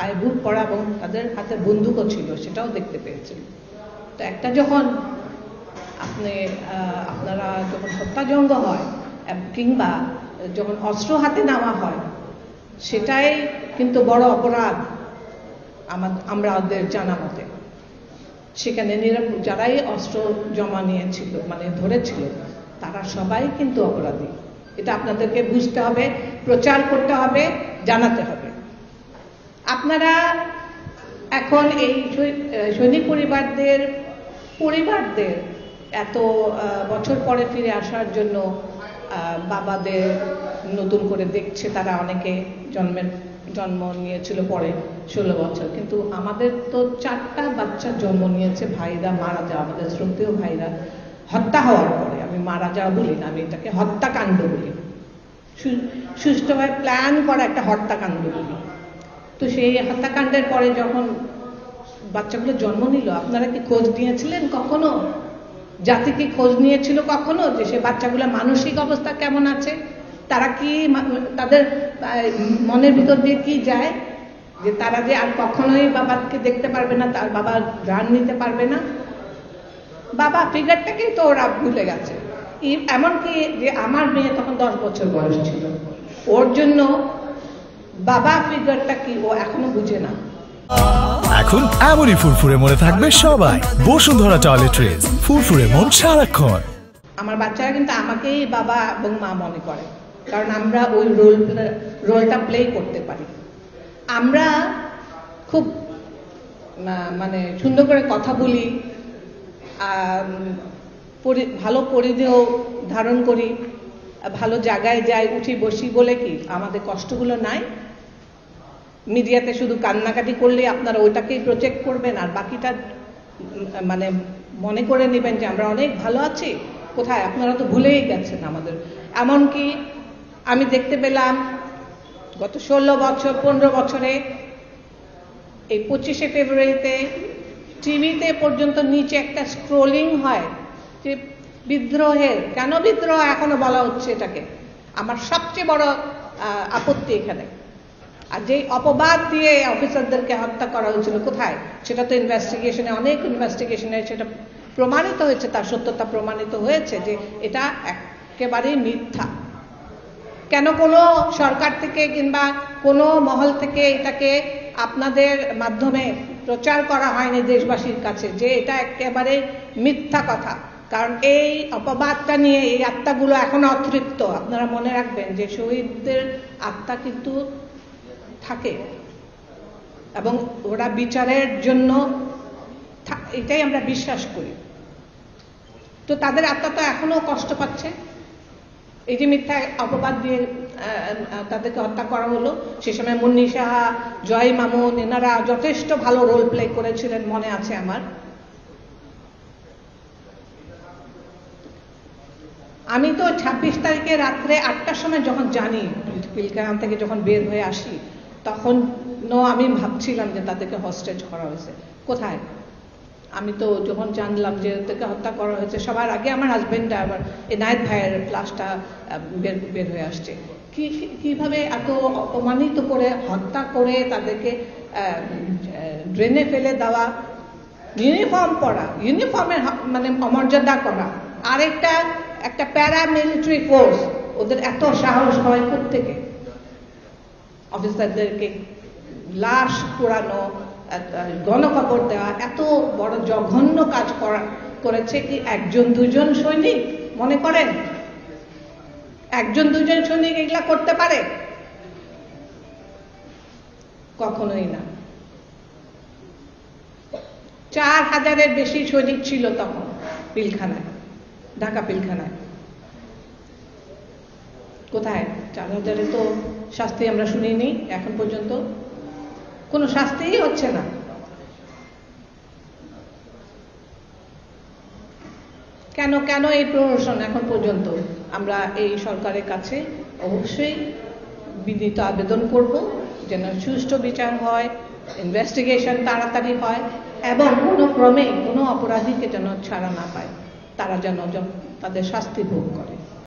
পায়ে বুট পরা এবং তাদের হাতে বন্দুকও ছিল, সেটাও দেখতে পেয়েছেন। তো একটা যখন আপনারা যখন হত্যাযজ্ঞ হয় কিংবা যখন অস্ত্র হাতে নেওয়া হয়, সেটাই কিন্তু বড় অপরাধ আমাদের জানা মতে। সেখানে যারাই অস্ত্র জমা নিয়েছিল মানে ধরেছিল তারা সবাই কিন্তু অপরাধী। এটা আপনাদেরকে বুঝতে হবে, প্রচার করতে হবে, জানাতে হবে। আপনারা এখন এই সৈনিক পরিবারদের এত বছর পরে ফিরে আসার জন্য বাবাদের নতুন করে দেখছে, তারা অনেকে জন্ম নিয়েছিল পরে 16 বছর, কিন্তু আমাদের তো 4টা বাচ্চা জন্ম নিয়েছে, ভাইরা মারা যাওয়া, আমাদের শ্রদ্ধেয় ভাইরা হত্যা হওয়ার পরে। আমি মারা যাওয়া বলি না, আমি এটাকে হত্যাকাণ্ড বলি, সুষ্ঠুভাবে প্ল্যান করা একটা হত্যাকাণ্ড বলি। তো সেই হত্যাকাণ্ডের পরে যখন বাচ্চাগুলো জন্ম নিল, আপনারা কি খোঁজ নিয়েছিলেন কখনো? জাতি কি খোঁজ নিয়েছিল কখনো যে সে বাচ্চাগুলো মানসিক অবস্থা কেমন আছে? তারা কি, তাদের মনের ভিতর দিয়ে কি যায় যে তারা যে আর কখনোই বাবাকে দেখতে পারবে না, তার বাবা ঘ্রাণ নিতে পারবে না? বাবা ফিগারটাকেই তো ওরা ভুলে গেছে। এমনকি যে আমার মেয়ে তখন 10 বছর বয়স ছিল, ওর জন্য বাবা ফিগারটা কি ও এখনো বুঝে না। এখন এমনই ফুরফুরে মনে থাকবে সবাই। বসুন্ধরা টয়লেট্রিজ, ফুরফুরে মন সারাক্ষণ। আমার বাচ্চারা কিন্তু আমাকেই বাবা এবং মা মনে করে, কারণ আমরা ওই রোলটা প্লে করতে পারি। আমরা খুব মানে সুন্দর করে কথা বলি, ভালো পরিধেয় ধারণ করি, ভালো জায়গায় যাই, উঠি বসি বলে কি আমাদের কষ্টগুলো নাই? মিডিয়াতে শুধু কান্নাকাটি করলে আপনারা ওইটাকেই প্রজেক্ট করবেন আর বাকিটা মানে মনে করে নেবেন যে আমরা অনেক ভালো আছি। কোথায়? আপনারা তো ভুলেই গেছেন আমাদের। এমনকি আমি দেখতে পেলাম গত 16 বছর 15 বছরে এই 25শে ফেব্রুয়ারিতে টিভিতে পর্যন্ত নিচে একটা স্ক্রোলিং হয় যে বিদ্রোহের, কেন বিদ্রোহ এখনো বলা হচ্ছে এটাকে? আমার সবচেয়ে বড় আপত্তি এখানে। আর যে অপবাদ দিয়ে অফিসারদেরকে হত্যা করা হয়েছিল, কোথায়? সেটা তো ইনভেস্টিগেশনে, অনেক ইনভেস্টিগেশনে সেটা প্রমাণিত হয়েছে, তার সত্যতা প্রমাণিত হয়েছে যে এটা একেবারেই মিথ্যা। কেন কোনো সরকার থেকে কিংবা কোনো মহল থেকে এটাকে আপনাদের মাধ্যমে প্রচার করা হয়নি দেশবাসীর কাছে যে এটা একেবারে মিথ্যা কথা? কারণ এই অপবাদটা নিয়ে এই আত্মাগুলো এখনো অতৃপ্ত। আপনারা মনে রাখবেন যে শহীদদের আত্মা কিন্তু থাকে এবং ওরা বিচারের জন্য, এটাই আমরা বিশ্বাস করি। তো তাদের আত্মা তো এখনো কষ্ট পাচ্ছে। এই যে মিথ্যা অপবাদ দিয়ে তাদেরকে হত্যা করা হলো, সে সময় মুন্নি সাহা, জয় মামুন এনারা যথেষ্ট ভালো রোল প্লে করেছিলেন, মনে আছে আমার। আমি তো 26 তারিখে রাত্রে 8টার সময় যখন জানি, পিলখানা থেকে যখন বের হয়ে আসি, তখন আমি ভাবছিলাম যে তাদেরকে হস্টেজ করা হয়েছে। কোথায়? আমি তো যখন জানলাম যে তাদেরকে হত্যা করা হয়েছে, সবার আগে আমার হাজবেন্ড আবার এনায়েত ভাইয়ের লাশটা বের হয়ে আসছে। কিভাবে এত অপমানিত করে হত্যা করে তাদেরকে ড্রেনে ফেলে দেওয়া, ইউনিফর্ম পরা, ইউনিফর্মের মানে অমর্যাদা করা, একটা প্যারামিলিটারি ফোর্স, ওদের এত সাহস হয় কোত্থেকে? অফিসারদেরকে লাশ পোড়ানো, গণকবর দেওয়া, এত বড় জঘন্য কাজ করেছে কি 1-2 সৈনিক? মনে করেন 1-2 সৈনিক এগুলা করতে পারে? কখনোই না। 4000-এর বেশি সৈনিক ছিল তখন পিলখানায়, ঢাকা পিলখানায়। কোথায়? 4000-এ তো শাস্তি আমরা শুনিনি এখন পর্যন্ত, কোনো শাস্তিই হচ্ছে না। কেন এই প্রহসন এখন পর্যন্ত? আমরা এই সরকারের কাছে অবশ্যই বিনীত আবেদন করব যেন সুষ্ঠু বিচার হয়, ইনভেস্টিগেশন তাড়াতাড়ি হয় এবং কোনো ক্রমে কোনো অপরাধীকে যেন ছাড়া না পায়, তারা যেন তাদের শাস্তি ভোগ করে।